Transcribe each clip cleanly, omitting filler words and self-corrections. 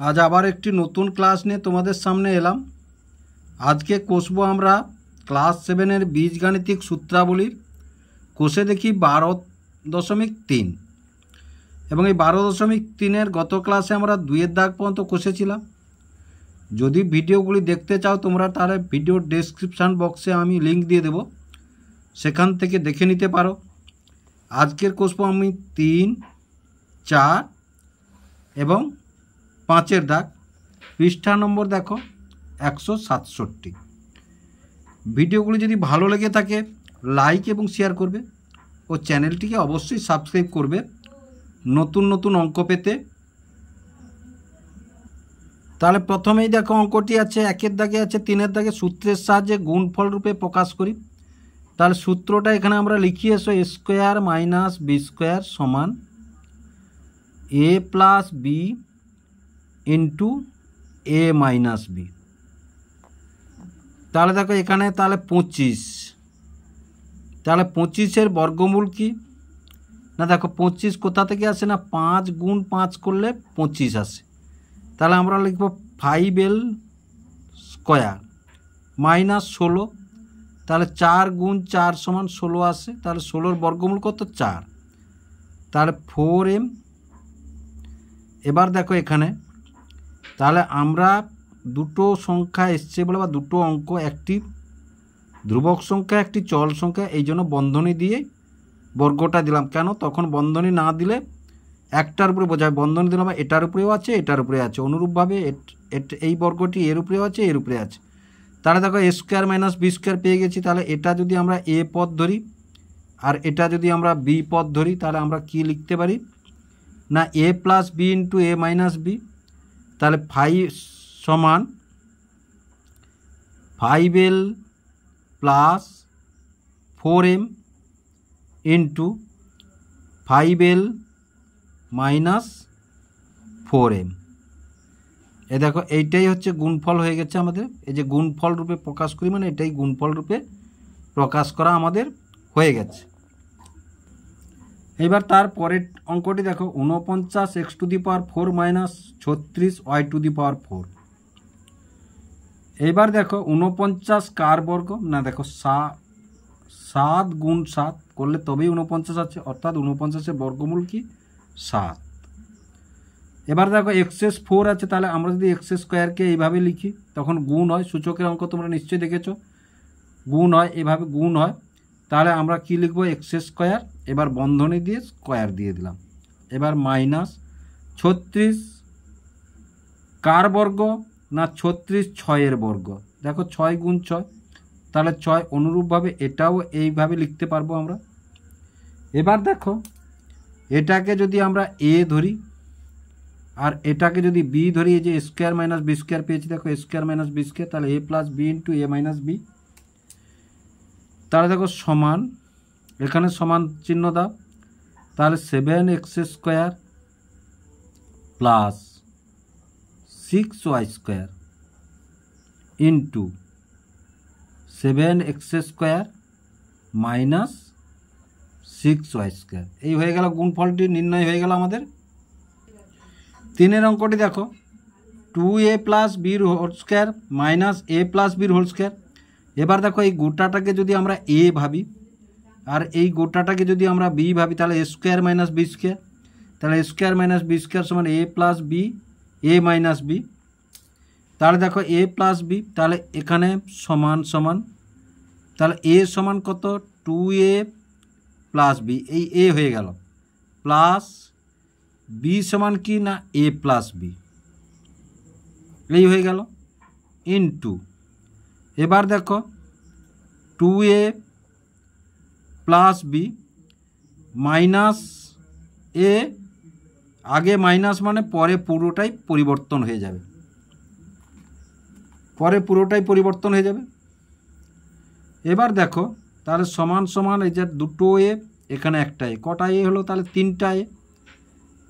আজ আবার একটি নতুন ক্লাস নিয়ে তোমাদের সামনে এলাম। আজকে কষবো আমরা ক্লাস 7-এর বীজগাণিতিক সূত্রাবলীর কোষে দেখি 12.3 এবং এই 12.3-এর গত ক্লাসে আমরা 2-এর দাগ পর্যন্ত কষেছিলাম। যদি ভিডিওগুলি দেখতে চাও তোমরা, তাহলে ভিডিও ডেসক্রিপশান বক্সে আমি লিঙ্ক দিয়ে দেব, সেখান থেকে দেখে নিতে পারো। আজকের কষবো আমি 3, 4 এবং 5-এর দাগ। পৃষ্ঠা নম্বর দেখো 167। ভিডিওগুলি যদি ভালো লেগে থাকে লাইক এবং শেয়ার করবে ও চ্যানেলটিকে অবশ্যই সাবস্ক্রাইব করবে নতুন নতুন অঙ্ক পেতে। তাহলে প্রথমেই দেখো অঙ্কটি আছে 1-এর দাগে আছে 3-এর দাগে সূত্রের সাহায্যে গুণফল রূপে প্রকাশ করি। তাহলে সূত্রটা এখানে আমরা লিখি এসো, a square minus B square সমান a plus B into A minus B. তাহলে দেখো এখানে তাহলে 25, তাহলে 25-এর বর্গমূল কি না, দেখো 25 কোথা থেকে আসে না, 5 গুণ 5 করলে 25 আসে। তাহলে আমরা লিখব 5l স্কোয়ার মাইনাস 16, তাহলে 4 গুণ 4 সমান 16 আসে। তাহলে 16-র বর্গমূল কত, 4, তাহলে 4m। এবার দেখো এখানে তাহলে আমরা দুটো সংখ্যা এসছে বলে বা দুটো অঙ্ক, একটি ধ্রুবক সংখ্যা একটি চল সংখ্যা, এই জন্য বন্ধনী দিয়ে বর্গটা দিলাম। কেন, তখন বন্ধনী না দিলে একটার উপরে বোঝায়, বন্ধনী দিলাম এটার উপরেও আছে এটার উপরে আছে, অনুরূপভাবে এই বর্গটি এর উপরেও আছে এর উপরে আছে। তাহলে দেখো a square minus B square পেয়ে গেছি। তাহলে এটা যদি আমরা a পদ ধরি আর এটা যদি আমরা b পদ ধরি, তাহলে আমরা কি লিখতে পারি না, a plus B into A minus B. তাহলে 5 সমান 5l plus 4m into 5l minus 4m। এ দেখো এইটাই হচ্ছে গুণফল হয়ে গেছে আমাদের। এই যে গুণফল রূপে প্রকাশ করি মানে এটাই গুণফল রূপে প্রকাশ করা আমাদের হয়ে গেছে। এবার তার পরের অঙ্কটি দেখো 49 x⁴ মাইনাস 36 y⁴। এইবার দেখো 49 কার বর্গ না, দেখো 7 গুণ 7 করলে তবেই 49 আছে, অর্থাৎ 49-এর বর্গমূল কি, 7। এবার দেখো x⁴ আছে, তাহলে আমরা যদি x² এইভাবে লিখি তখন গুণ হয়। সূচকের অঙ্ক তোমরা নিশ্চয়ই দেখেছো, গুণ হয়, এভাবে গুণ হয়। তাহলে আমরা কি লিখব, x², এবার বন্ধনী দিয়ে স্কোয়ার দিয়ে দিলাম। এবার মাইনাস 36 কার বর্গ না, 36 6-এর বর্গ। দেখো 6 গুণ 6, তাহলে 6, অনুরূপভাবে এটাও এইভাবে লিখতে পারবো আমরা। এবার দেখো এটাকে যদি আমরা a ধরি আর এটাকে যদি b ধরি, এই যে a square minus B square পেয়েছি, দেখো a square minus B square, তাহলে a plus B into A minus B. তাহলে দেখো সমান, এখানে সমান চিহ্ন দাও, তাহলে 7x² plus 6y² into 7x² minus 6y²। এই হয়ে গেল গুণফলটি নির্ণয় হয়ে গেল আমাদের। 3-এর অঙ্কটি দেখো 2a প্লাস বির whole square minus a plus বির হোল স্কোয়ার। এবার দেখো এই গোটাটাকে যদি আমরা a ভাবি আর এই গোটাটাকে যদি আমরা b ভাবি, তাহলে a square minus B square. তাহলে a square minus B square সমান a plus B A minus B. তাহলে দেখো a প্লাস বি, তাহলে এখানে সমান সমান, তাহলে a সমান কত, 2a প্লাস বি, এই a হয়ে গেল, প্লাস b সমান কি না, a প্লাস বি, এই হয়ে গেল, ইন্টু এবার দেখো 2a প্লাস বি মাইনাস এ, আগে মাইনাস মানে পরে পুরোটাই পরিবর্তন হয়ে যাবে, পরে পুরোটাই পরিবর্তন হয়ে যাবে। এবার দেখো তাহলে সমান সমান, এই যে দুটো এ, এখানে একটা এ, কটা এ হলো, তাহলে 3টা এ,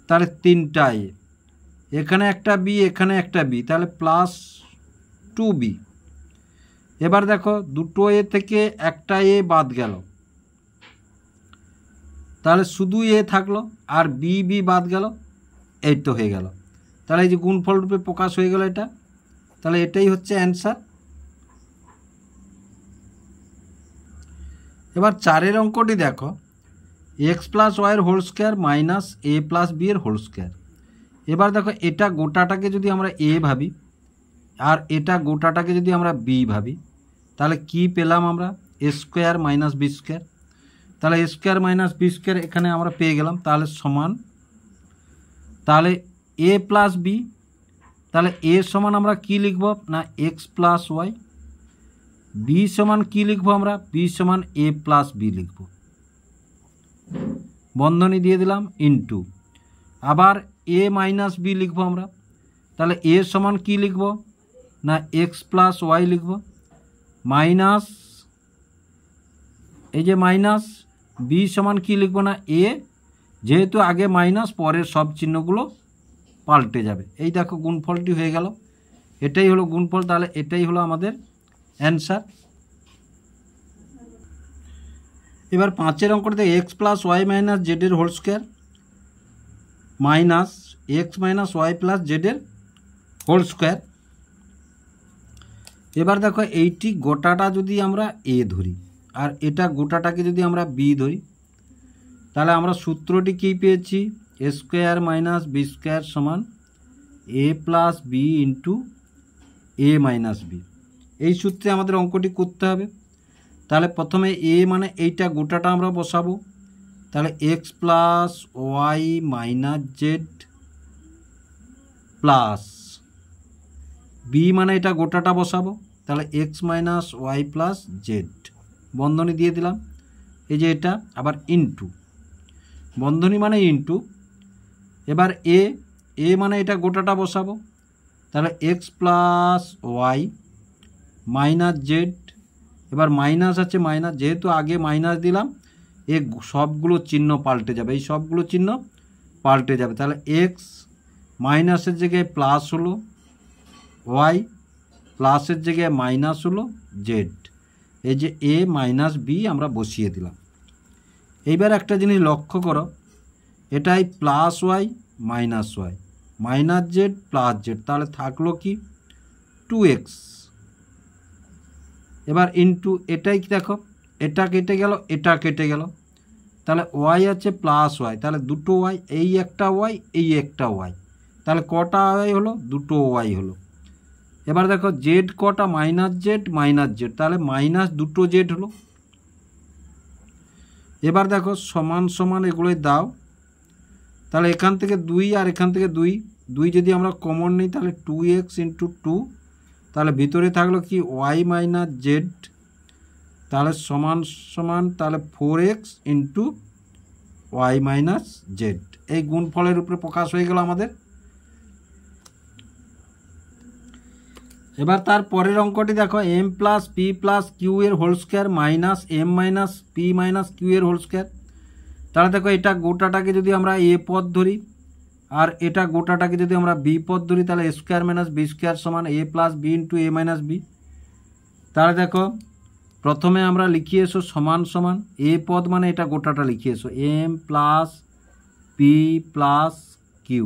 তাহলে 3টা এ, এখানে একটা বি এখানে একটা বি, তাহলে প্লাস 2b। এবার দেখো দুটো এ থেকে একটা এ বাদ গেল, তাহলে শুধু এ থাকলো আর বি বাদ গেল, এই তো হয়ে গেল। তাহলে এই যে গুণফল রূপে প্রকাশ হয়ে গেল এটা, তাহলে এটাই হচ্ছে অ্যান্সার। এবার 4 অঙ্কটি দেখো, এক্স প্লাস ওয়াইয়ের হোল স্কোয়ার মাইনাস এ প্লাস বি এর হোল স্কোয়ার। এবার দেখো এটা গোটাটাকে যদি আমরা এ ভাবি আর এটা গোটাটাকে যদি আমরা বি ভাবি, তাহলে কি পেলাম আমরা? এ স্কোয়ার মাইনাস বি স্কোয়ার। তাহলে এ স্কোয়ার মাইনাস বি স্কোয়ার এখানে আমরা পেয়ে গেলাম, তাহলে সমান, তাহলে এ প্লাস বি, তাহলে এ সমান আমরা কি লিখব না এক্স প্লাস ওয়াই, বি সমান কি লিখব আমরা? বি সমান এ প্লাস বি লিখব, বন্ধনী দিয়ে দিলাম, ইনটু আবার এ মাইনাস বি লিখব আমরা, তাহলে এ সমান কি লিখব না এক্স প্লাস ওয়াই লিখব, মাইনাস এই যে মাইনাস বি সমান কি লিখব না এ, যেহেতু আগে মাইনাস পরের সব চিহ্নগুলো পাল্টে যাবে। এই দেখো গুণফলটি হয়ে গেল, এটাই হলো গুণফল, তাহলে এটাই হলো আমাদের অ্যান্সার। এবার 5 অঙ্কটাতে এক্স প্লাস ওয়াই মাইনাস জেডের whole square minus x minus Y plus জেডের হোল স্কোয়ার। এবার দেখো এইটি গোটাটা যদি আমরা এ ধরি আর এটা গোটাটাকে যদি আমরা বি ধরি, তাহলে আমরা সূত্রটি কী পেয়েছি? এ স্কোয়ার মাইনাস বি স্কোয়ার সমান A plus B into A minus B. এই সূত্রে আমাদের অঙ্কটি করতে হবে। তাহলে প্রথমে এ মানে এইটা গোটাটা আমরা বসাবো, তাহলে X plus Y minus Z plus B মানে এটা গোটাটা বসাবো, তাহলে X minus Y plus Z, বন্ধনী দিয়ে দিলাম। এই যে এটা আবার ইনটু, বন্ধনী মানে ইনটু, এবার এ মানে এটা গোটাটা বসাবো, তাহলে X plus Y minus Z, এবার মাইনাস আছে মাইনাস, যেহেতু আগে মাইনাস দিলাম এ সবগুলো চিহ্ন পাল্টে যাবে, এই সবগুলো চিহ্ন পাল্টে যাবে, তাহলে এক্স মাইনাসের জায়গায় প্লাস হলো ওয়াই, প্লাসের জায়গায় মাইনাস হলো জেড, এই যে এ মাইনাস বি আমরা বসিয়ে দিলাম। এইবার একটা জিনিস লক্ষ্য করো, এটাই plus Y minus Y minus Z plus Z, তাহলে থাকলো কি 2x, এবার ইনটু এটাই দেখো এটা কেটে গেল এটা কেটে গেল, তাহলে ওয়াই আছে প্লাস ওয়াই, তাহলে দুটো ওয়াই, এই একটা ওয়াই এই একটা ওয়াই, তাহলে কটা ওয়াই হলো? দুটো ওয়াই হলো। এবার দেখো জেড কটা? মাইনাস জেড, তাহলে মাইনাস দুটো জেড হলো। এবার দেখো সমান সমান এগুলোই দাও, তাহলে এখান থেকে 2 আর এখান থেকে 2 যদি আমরা কমন নিই তাহলে 2x ইন্টু 2, তাহলে ভিতরে থাকলো কি ওয়াই মাইনাস জেড, তাহলে সমান সমান তাহলে 4x into Y minus Z. এই গুণফলের উপরে প্রকাশ হয়ে গেল আমাদের। এবার তার পরের অঙ্কটি দেখো, m plus P plus q এর whole square minus M minus P minus q এর হোল স্কোয়ার। তাহলে দেখো এটা গোটাটাকে যদি আমরা এ পদ ধরি আর এটা গোটাটাকে যদি আমরা বি পদ ধরি, তাহলে এ স্কোয়ার মাইনাস বি স্কোয়ার সমান A plus B into A minus B. তাহলে দেখো প্রথমে আমরা লিখি এসো সমান সমান, এ পদ মানে এটা গোটাটা লিখি এসো M plus P plus Q,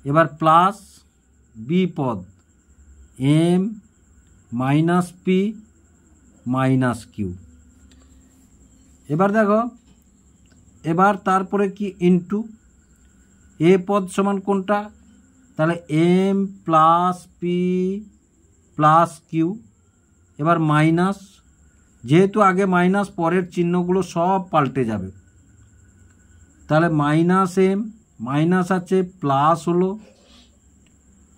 এবার প্লাস বি পদ M minus P minus Q. এবার দেখো এবার তারপরে কি ইনটু এ পদ সমান কোনটা? তাহলে M plus P plus Q, এবার মাইনাস, যেহেতু আগে মাইনাস পরের চিহ্নগুলো সব পাল্টে যাবে, তাহলে মাইনাস এম, মাইনাস আছে প্লাস হলো,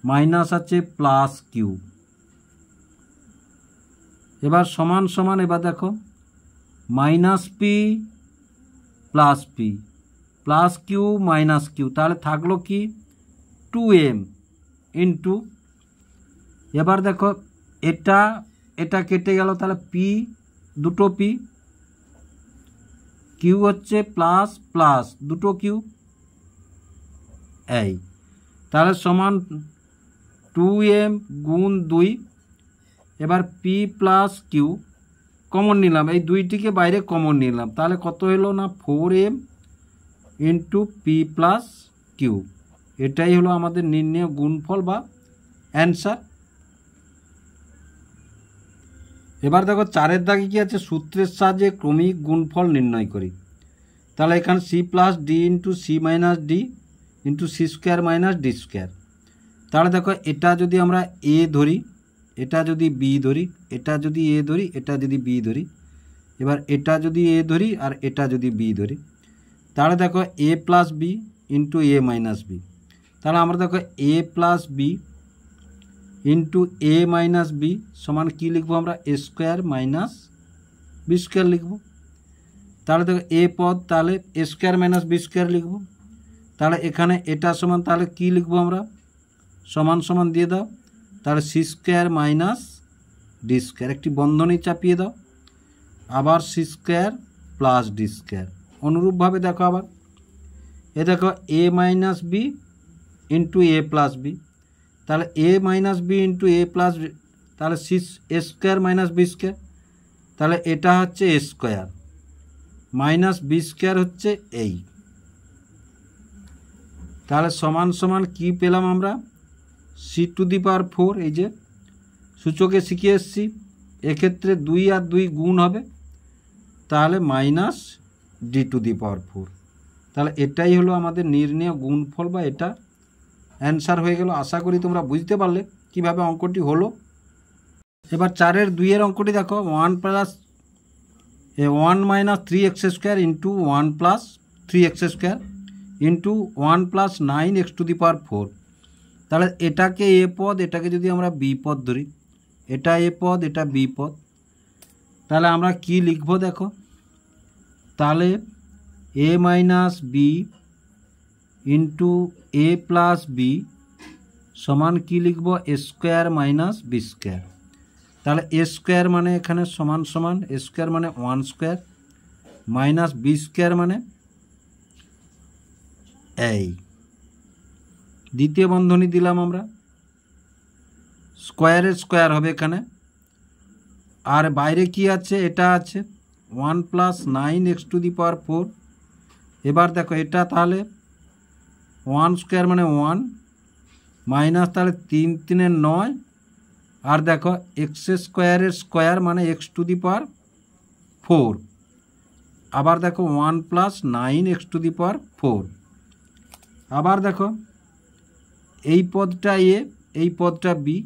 মাইনাস আছে প্লাস কিউ, এবার সমান সমান, এবার দেখো minus P plus Q minus Q, তাহলে থাকলো কি 2m ইন্টু, এবার দেখো এটা এটা কেটে গেল, তাহলে পি দুটো পি, কিউ হচ্ছে প্লাস প্লাস দুটো কিউ, এই তাহলে সমান 2m গুণ 2, এবার পি প্লাস কিউ কমন নিলাম, এই দুইটিকে বাইরে কমন নিলাম, তাহলে কত হলো না 4m into P plus Q, এটাই হলো আমাদের নির্ণেয় গুণফল বা অ্যান্সার। এবার দেখো 4-এর দাগে কি আছে, সূত্রের সাহায্যে ক্রমিক গুণফল নির্ণয় করি। তাহলে এখানে C plus D into C minus D into C square minus D square. তাহলে দেখো এটা যদি আমরা এ ধরি, এটা যদি বি ধরি, এটা যদি এ ধরি, এটা যদি বি ধরি, এবার এটা যদি এ ধরি আর এটা যদি বি ধরি, তাহলে দেখো A plus B into A minus B. তাহলে আমরা দেখো A plus B into A minus B সমান কী লিখবো আমরা, এ স্কোয়ার মাইনাস বি স্কোয়ার লিখবো। তাহলে দেখো এ পদ, তাহলে এ স্কোয়ার মাইনাস বি স্কোয়ার লিখবো। তাহলে এখানে এটা সমান, তাহলে কী লিখবো আমরা, সমান সমান দিয়ে দাও, তাহলে C square minus D square, একটি বন্ধনী চাপিয়ে দাও, আবার C square plus D square. অনুরূপভাবে দেখো আবার এ দেখো এ মাইনাস বি ইন্টু এ প্লাস বি, তাহলে A minus B into A plus B, তাহলে C A square minus B square, তাহলে এটা হচ্ছে A square minus B square হচ্ছে এই। তাহলে সমান সমান কী পেলাম আমরা, সি টু দি পাওয়ার 4, এই যে সূচকে শিখে এসছি, এক্ষেত্রে 2 আর 2 গুণ হবে, তাহলে minus D to the power 4। তাহলে এটাই হলো আমাদের নির্ণেয় গুণফল বা এটা অ্যান্সার হয়ে গেল। আশা করি তোমরা বুঝতে পারলে কিভাবে অঙ্কটি হলো। এবার 4-এর 2-এর অঙ্কটি দেখো, 1 minus 3x square into 1 plus 3x square into 1 plus 9x to the power 4। তাহলে এটাকে এ পদ, এটাকে যদি আমরা বি পদ ধরি, এটা এ পদ, এটা বি পদ, তাহলে আমরা কি লিখব দেখো, তাহলে A minus B into A plus B সমান কি লিখব, এ স্কোয়ার মাইনাস বি স্কোয়ার। তাহলে এ স্কোয়ার মানে এখানে সমান সমান, এ স্কোয়ার মানে 1 স্কোয়ার মাইনাস বি স্কোয়ার মানে এই, দ্বিতীয় বন্ধনী দিলাম আমরা, স্কোয়ারের স্কোয়ার হবে এখানে, আর বাইরে কি আছে, এটা আছে 1 plus 9x to the power 4। এবার দেখো এটা তাহলে 1 স্কোয়ার মানে 1 মাইনাস, তাহলে 3 3 9, আর দেখো এক্স স্কোয়ারের স্কোয়ার মানে এক্স টু দি পাওয়ার 4, আবার দেখো 1 plus 9x to the power 4। আবার দেখো এই পদটা এ, এই পদটা বি,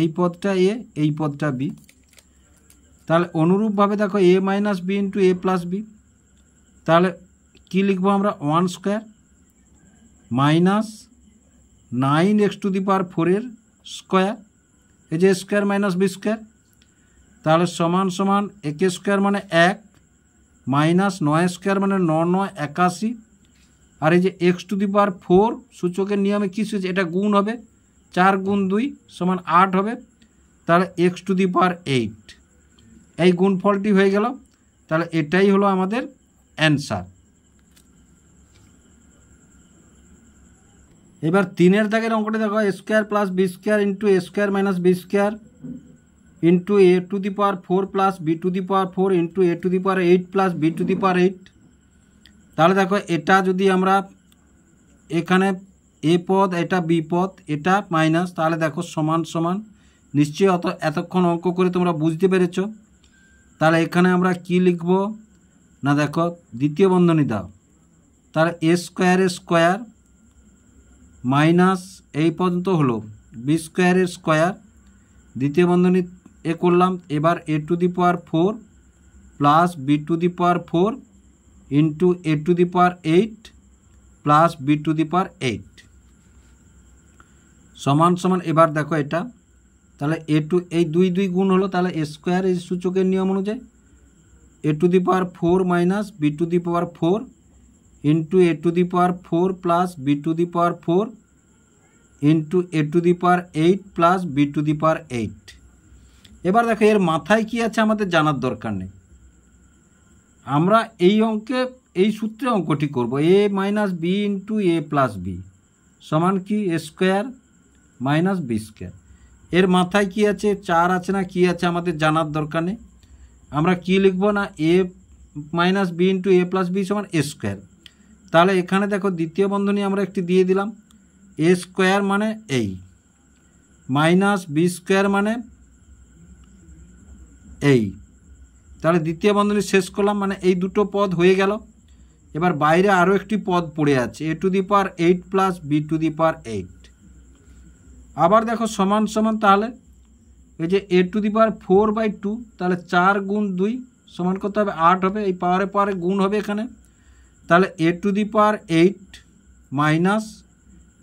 এই পদটা এ, এই পদটা বি, তাহলে অনুরূপভাবে দেখো এ মাইনাস বি ইন্টু এ প্লাস বি, তাহলে কী লিখবো আমরা, 1 square minus 9x to the power 4-এর স্কোয়ার, এই যে স্কোয়ার মাইনাস বি স্কোয়ার, তাহলে সমান সমান একে স্কোয়ার মানে 1 মাইনাস 9 স্কোয়ার মানে 9 9 81, আর এই যে এক্স টু দি পাওয়ার 4 সূচকের নিয়মে কী হচ্ছে, এটা গুণ হবে, 4 গুণ 2 সমান 8 হবে, তাহলে এক্স টু দি পাওয়ার 8, এই গুণফলটি হয়ে গেল। তাহলে এটাই হলো আমাদের অ্যান্সার। এবার 3-এর দাগের অঙ্কটি দেখো, A square plus B square into A square minus B square into A to the power 4 plus B to the power 4 into A to the power 8 plus B to the power 8। তাহলে দেখো এটা যদি আমরা এখানে এ পদ, এটা B পদ, এটা মাইনাস, তাহলে দেখো সমান সমান, নিশ্চয়ই এতক্ষণ অঙ্ক করে তোমরা বুঝতে পেরেছ। তাহলে এখানে আমরা কি লিখব না, দেখো দ্বিতীয় বন্ধনী দাও, তাহলে এ স্কোয়ারের স্কোয়ার মাইনাস এই পর্যন্ত হলো বি স্কোয়ারের স্কোয়ার, দ্বিতীয় বন্ধনী এ করলাম, এবার A to the power 4 plus B to the power 4 into A to the power 8 plus B to the power 8 সমান সমান, এবার দেখো এটা, তাহলে এ টু এই 2 2 গুণ হলো, তাহলে এ স্কোয়ার এই সূচকের নিয়ম অনুযায়ী A to the power 4 minus B to the power 4 into A to the power 4 plus B to the power 4 into A to the power 8 plus B to the power 8। এবার দেখো এর মাথায় কি আছে আমাদের জানার দরকার নেই, আমরা এই অঙ্কে এই সূত্রে অঙ্কটি করব, এ মাইনাস বি ইন্টু এ প্লাস বি সমান কি এ স্কোয়ার মাইনাস বি স্কোয়ার। এর মাথায় কি আছে, 4 আছে না কি আছে আমাদের জানার দরকার নেই, আমরা কি লিখব না, এ মাইনাস বি ইন্টু এ প্লাস বি সমান এ স্কোয়ার। তাহলে এখানে দেখো দ্বিতীয় বন্ধনী আমরা একটি দিয়ে দিলাম, এ স্কোয়ার মানে এই, মাইনাস বি স্কোয়ার মানে এই। তাহলে দ্বিতীয় বন্ধনী শেষ করলাম, মানে এই দুটো পদ হয়ে গেল। এবার বাইরে আরও একটি পদ পড়ে আছে, A to the power 8 plus B to the power 8। আবার দেখো সমান সমান, তাহলে এই যে এ টু দি পাওয়ার 4/2, তাহলে 4 গুণ 2 সমান কত হবে? 8 হবে। এই পাওয়ারে পাওয়ারে গুণ হবে এখানে, তাহলে A to the power 8 minus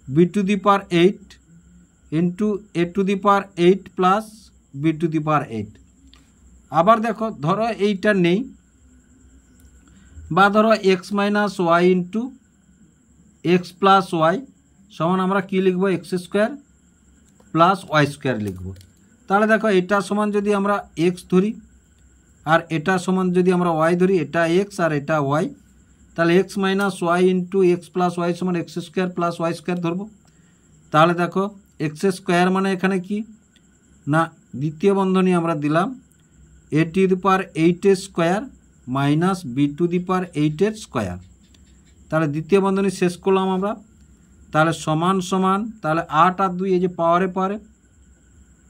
B to the power 8 into A to the power 8 plus B to the power 8। আবার দেখো, ধরো এইটা নেই, বা ধরো X minus Y into X plus Y সমান আমরা কী লিখবো? X square plus Y square লিখব। তাহলে দেখো এটা সমান যদি আমরা এক্স ধরি আর এটা সমান যদি আমরা ওয়াই ধরি, এটা এক্স আর এটা ওয়াই, তাহলে X minus Y into X plus Y সমান X square plus Y square ধরবো। তাহলে দেখো এক্স স্কোয়ার মানে এখানে কি না, দ্বিতীয় বন্ধনী আমরা দিলাম A to the power 8 square minus B to the power 8 square. তাহলে দ্বিতীয় বন্ধনী শেষ করলাম আমরা। তাহলে সমান সমান, তাহলে 8 আর 2 এই যে পাওয়ারে পাওয়ারে,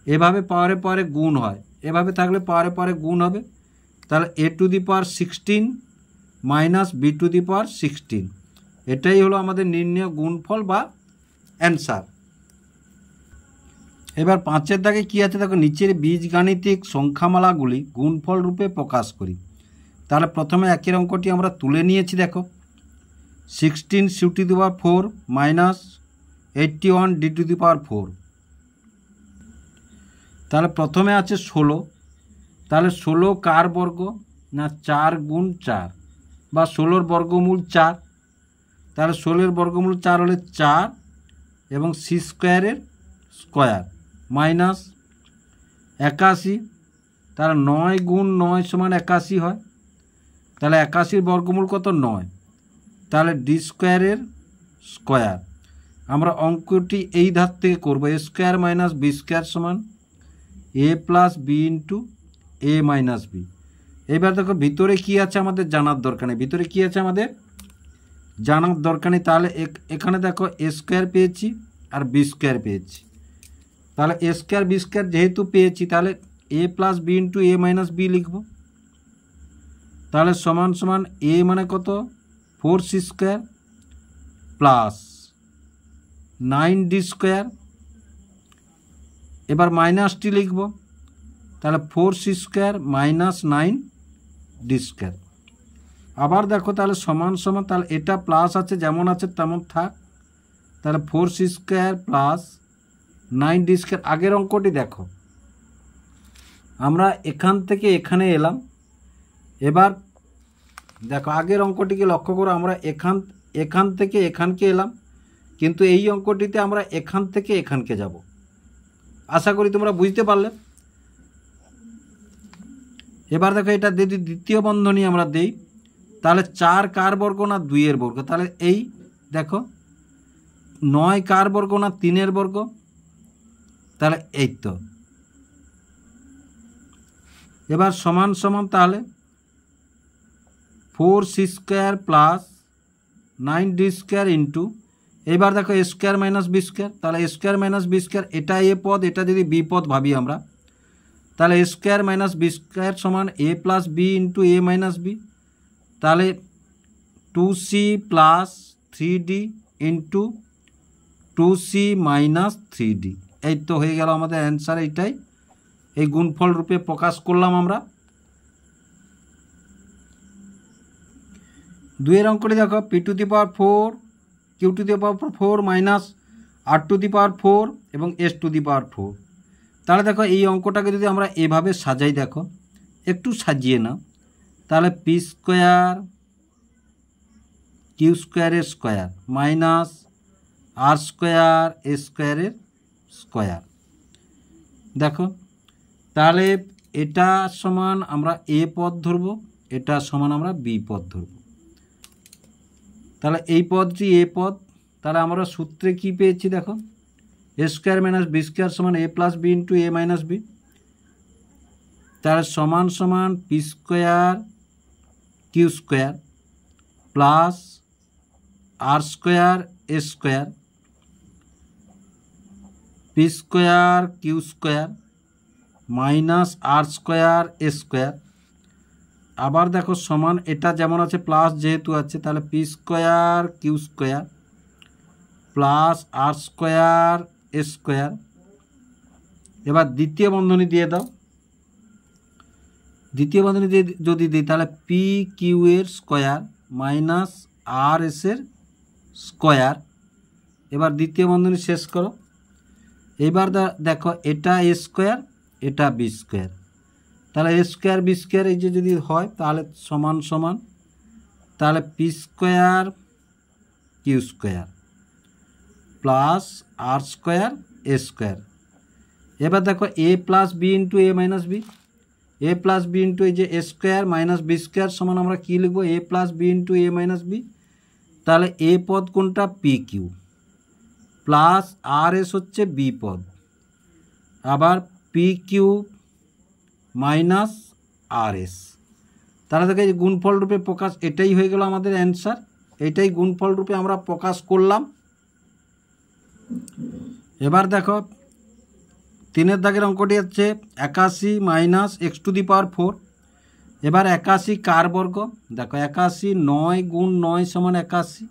এভাবে পাওয়ারে পাওয়ারে গুণ হয়, এভাবে থাকলে পাওয়ারে পাওয়ারে গুণ হবে। তাহলে A to the power 16 minus B to the power 16, এটাই হলো আমাদের নির্ণয় গুণফল বা অ্যান্সার। এবার 5-এর দাগে কী আছে দেখো, নিচের বীজগাণিতিক সংখ্যামালাগুলি গুণফল রূপে প্রকাশ করি। তাহলে প্রথমে একের অঙ্কটি আমরা তুলে নিয়েছি, দেখো 16 C to the power 4 minus 81 D to the power 4। তাহলে প্রথমে আছে 16, তাহলে 16 কার বর্গ না 4 গুণ 4, বা 16-র বর্গমূল 4। তাহলে 16-এর বর্গমূল 4 হলে 4 এবং সি স্কোয়ারের স্কোয়ার মাইনাস 81, তাহলে 9 গুণ 9 সমান 81 হয়। তাহলে 81-র বর্গমূল কত? 9। তাহলে ডি স্কোয়ারের স্কোয়ার। আমরা অঙ্কটি এই ধার থেকে করবো, এ স্কোয়ার মাইনাস বি স্কোয়ার সমান A plus B into A minus B. এবার দেখো ভিতরে কি আছে আমাদের জানার দরকার নেই, ভিতরে কি আছে আমাদের জানার দরকার নেই। তাহলে এখানে দেখো এ স্কোয়ার পেয়েছি আর বি স্কোয়ার পেয়েছি। তাহলে এ স্কোয়ার বি স্কোয়ার যেহেতু পেয়েছি, তাহলে এ plus B into A minus B লিখব। তাহলে সমান সমান এ মানে কত? 4c square plus 9d square. এবার মাইনাসটি লিখব, তাহলে 4c square minus 9d square. আবার দেখো তাহলে সমান সমান, তাহলে এটা প্লাস আছে যেমন আছে তেমন থাক। তাহলে 4c square plus 9d square. আগের অঙ্কটি দেখো, আমরা এখান থেকে এখানে এলাম। এবার দেখো আগের অঙ্কটিকে লক্ষ্য করো, আমরা এখান থেকে এখানকে এলাম, কিন্তু এই অঙ্কটিতে আমরা এখান থেকে এখানকে যাব। আশা করি তোমরা বুঝতে পারলে। এবার দেখো এটা যদি দ্বিতীয় বন্ধনী আমরা দেই, তাহলে 4 কার বর্গ না 2-এর বর্গ। তাহলে এই দেখো 9 কার বর্গ না 3-এর বর্গ। তাহলে এই তো। এবার সমান সমান, তাহলে 4c square plus 9d square into, এবার দেখো A square minus B square. তাহলে এ স্কোয়ার মাইনাস বি স্কোয়ার, এটা এ পদ, এটা যদি বি পদ ভাবি আমরা, তাহলে এ স্কোয়ার মাইনাস বি স্কোয়ার সমান A plus B into A minus B. তাহলে 2c plus 3d into 2c minus 3d। এই তো হয়ে গেল আমাদের অ্যান্সার। এইটাই এই গুণফল রূপে প্রকাশ করলাম আমরা। 2-এর অঙ্কটি দেখো, P to the power 4 Q to the power 4 minus R to the power 4 এবং এস টু দি পাওয়ার 4। তাহলে দেখো এই অঙ্কটাকে যদি আমরা এভাবে সাজাই, দেখো একটু সাজিয়ে নাও, তাহলে পি স্কোয়ার কিউ স্কোয়ারের স্কোয়ার মাইনাস আর স্কোয়ার এ স্কোয়ারের স্কোয়ার। দেখো তাহলে এটা সমান আমরা এ পদ ধরব, এটা সমান আমরা বি পদ ধরব। তাহলে এই পদটি এ পদ। তাহলে আমরা সূত্রে কি পেয়েছি দেখো, A square minus B square সমান A plus B into A minus B. তাহলে সমান সমান P square Q square plus R square A square P square Q square minus R square A square. আবার দেখো সমান এটা যেমন আছে প্লাস যেহেতু আছে তাহলে P square Q square plus R square A square. এবার দ্বিতীয় বন্ধনী দিয়ে দাও। দ্বিতীয় বন্ধনী দিয়ে যদি দিই তাহলে পি কিউ এর স্কোয়ার মাইনাস আর এস এর স্কোয়ার। এবার দ্বিতীয় বন্ধনী শেষ করো। এবার দেখো এটা এ স্কোয়ার এটা বি স্কোয়ার, তাহলে এ স্কোয়ার বি স্কোয়ার এই যে যদি হয় তাহলে সমান সমান তাহলে P square Q square plus R square A square. এবার দেখো A plus B into A minus B, A plus B into এই যে A square minus B square সমান আমরা কী লিখবো A plus B into A minus B. তাহলে A পদ কোনটা P Q plus R S হচ্ছে বি পদ, আবার P Q minus R S. তাহলে দেখো এই গুণফল রূপে প্রকাশ, এটাই হয়ে গেল আমাদের অ্যান্সার। এটাই গুণফল রূপে আমরা প্রকাশ করলাম। এবার দেখো 3 দাগের অঙ্কটি হচ্ছে 81 minus x two the power 4। এবার 81 কার বর্গ, দেখো 81 9 গুণ 9 সমান 81,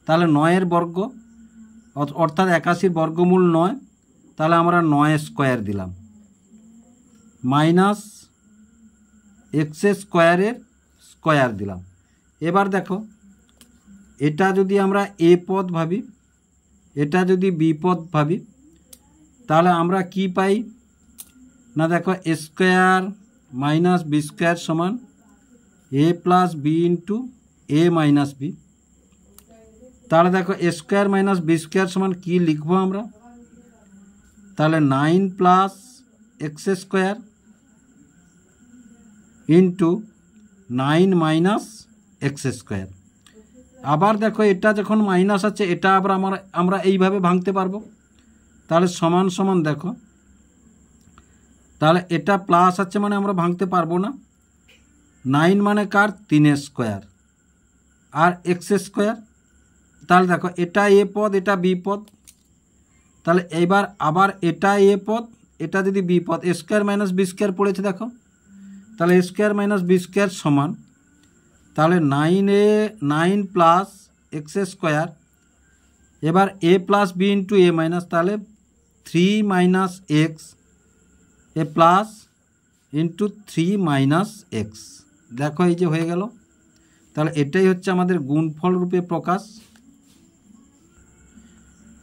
তাহলে 9 বর্গ অর্থাৎ 81 বর্গমূল 9, তাহলে আমরা 9 স্কোয়ার দিলাম মাইনাস এক্স স্কোয়ারের স্কোয়ার দিলাম। এবার দেখো এটা যদি আমরা এ পদ ভাবি, এটা যদি বি পদ ভাবি, তাহলে আমরা কি পাই না, দেখো A square minus B square সমান A plus B into A minus B. তাহলে দেখো A square minus B square সমান কী লিখবো আমরা, তাহলে 9 plus x square into 9 minus x square. আবার দেখো এটা যখন মাইনাস আছে এটা আবার আমরা এইভাবে ভাঙতে পারবো, তাহলে সমান সমান দেখো তাহলে এটা প্লাস আছে মানে আমরা ভাঙতে পারবো না, 9 মানে কার 3 স্কোয়ার আর এক্স স্কোয়ার। তাহলে দেখো এটা এ পদ এটা বি পদ, তাহলে এইবার আবার এটা এ পদ এটা যদি বি পদ, এ স্কোয়ার মাইনাস বি স্কোয়ার পড়েছে দেখো, তাহলে এ স্কোয়ার মাইনাস বি স্কোয়ার সমান তাহলে 9 প্লাস এক্স স্কোয়ার, এবার এ plus B into A minus, তাহলে 3 মাইনাস এক্স এ প্লাস ইন্টু 3 মাইনাস এক্স। দেখো এই যে হয়ে গেল। তাহলে এটাই হচ্ছে আমাদের গুণফল রূপে প্রকাশ।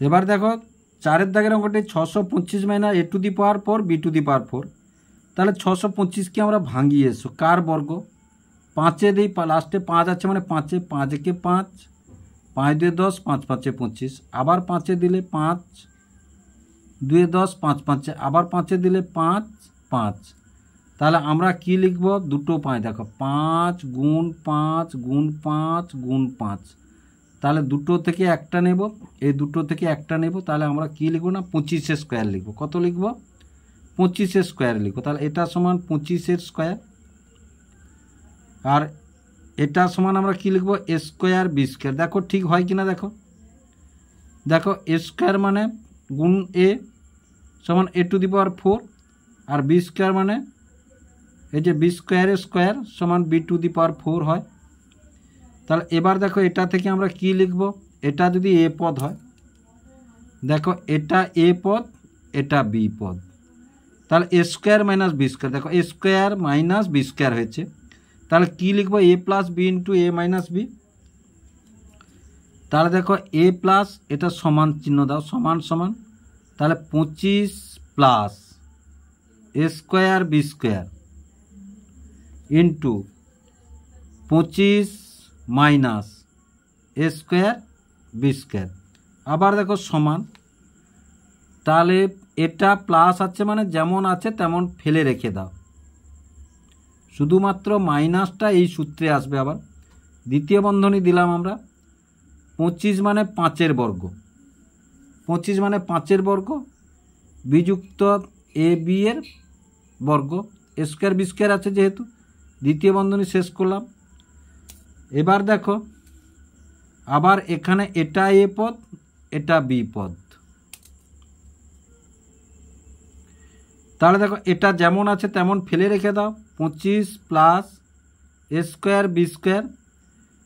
এবার দেখো 4 দাগের অঙ্কটি 625 minus A to the power 4 B to the power 4। তাহলে 625কে আমরা ভাঙিয়ে এসো কার বর্গ, 5 দিই, লাস্টে 5 আছে মানে 5 5 একে 5, 5 2 10, 5 5 25, আবার 5 দিলে 5 2 10, 5 5 আবার 5 দিলে 5 5। তাহলে আমরা কি লিখব, দুটো 5, দেখো 5 গুণ 5 গুণ 5 গুণ 5, তাহলে দুটো থেকে একটা নেব, এই দুটো থেকে একটা নেব, তাহলে আমরা কি লিখব না 25 স্কোয়ার লিখব। কত লিখব 25 স্কোয়ার লিখব। তাহলে এটা সমান 25 স্কোয়ার, আর এটা সমান আমরা কি লিখব এ স্কোয়ার বি স্কোয়ার। দেখো ঠিক হয় কিনা দেখো, দেখো এ স্কোয়ার মানে গুণ এ সমান এ টু দি পাওয়ার 4, আর বি স্কোয়ার মানে এই যে বি স্কোয়ারের স্কোয়ার সমান বি টু দি পাওয়ার 4 হয়। তাহলে এবার দেখো এটা থেকে আমরা কি লিখব, এটা যদি এ পদ হয়, দেখো এটা এ পদ এটা বি পদ, তাহলে এ স্কোয়ার মাইনাস বি স্কোয়ার, দেখো A square minus B square হয়েছে, তাহলে কি লিখব এ plus B into A minus B. তাহলে দেখো এ প্লাস এটা সমান চিহ্ন দাও সমান সমান, তাহলে 25 plus A square B square into 25 minus A square B square. আবার দেখো সমান, তাহলে এটা প্লাস আছে মানে যেমন আছে তেমন ফেলে রেখে দাও, শুধুমাত্র মাইনাসটা এই সূত্রে আসবে। আবার দ্বিতীয় বন্ধনী দিলাম আমরা, 25 মানে 5 বর্গ, 25 মানে 5 বর্গ বিযুক্ত এ বি এর বর্গ, এ স্কোয়ার বি স্কোয়ার আছে যেহেতু, দ্বিতীয় বন্ধনী শেষ করলাম। এবার দেখো আবার এখানে এটা এ পদ এটা বি পদ, তাহলে দেখো এটা যেমন আছে তেমন ফেলে রেখে দাও। 25 plus A square B square,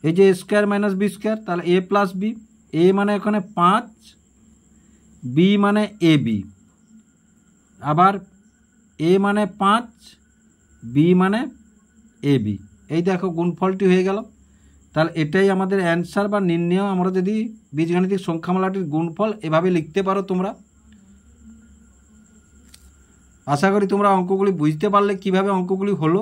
এই যে A square minus B square, তাহলে এ প্লাস বি। এ মানে এখানে 5, বি মানে এ বি, আবার এ মানে 5, বি মানে এ বি। এই দেখো গুণফলটি হয়ে গেল। তাহলে এটাই আমাদের অ্যান্সার বা নির্ণয়। আমরা যদি বীজগাণিতিক সংখ্যামালাটির গুণফল এভাবে লিখতে পারো তোমরা। আশা করি তোমরা অঙ্কগুলি বুঝতে পারলে কিভাবে অঙ্কগুলি হলো।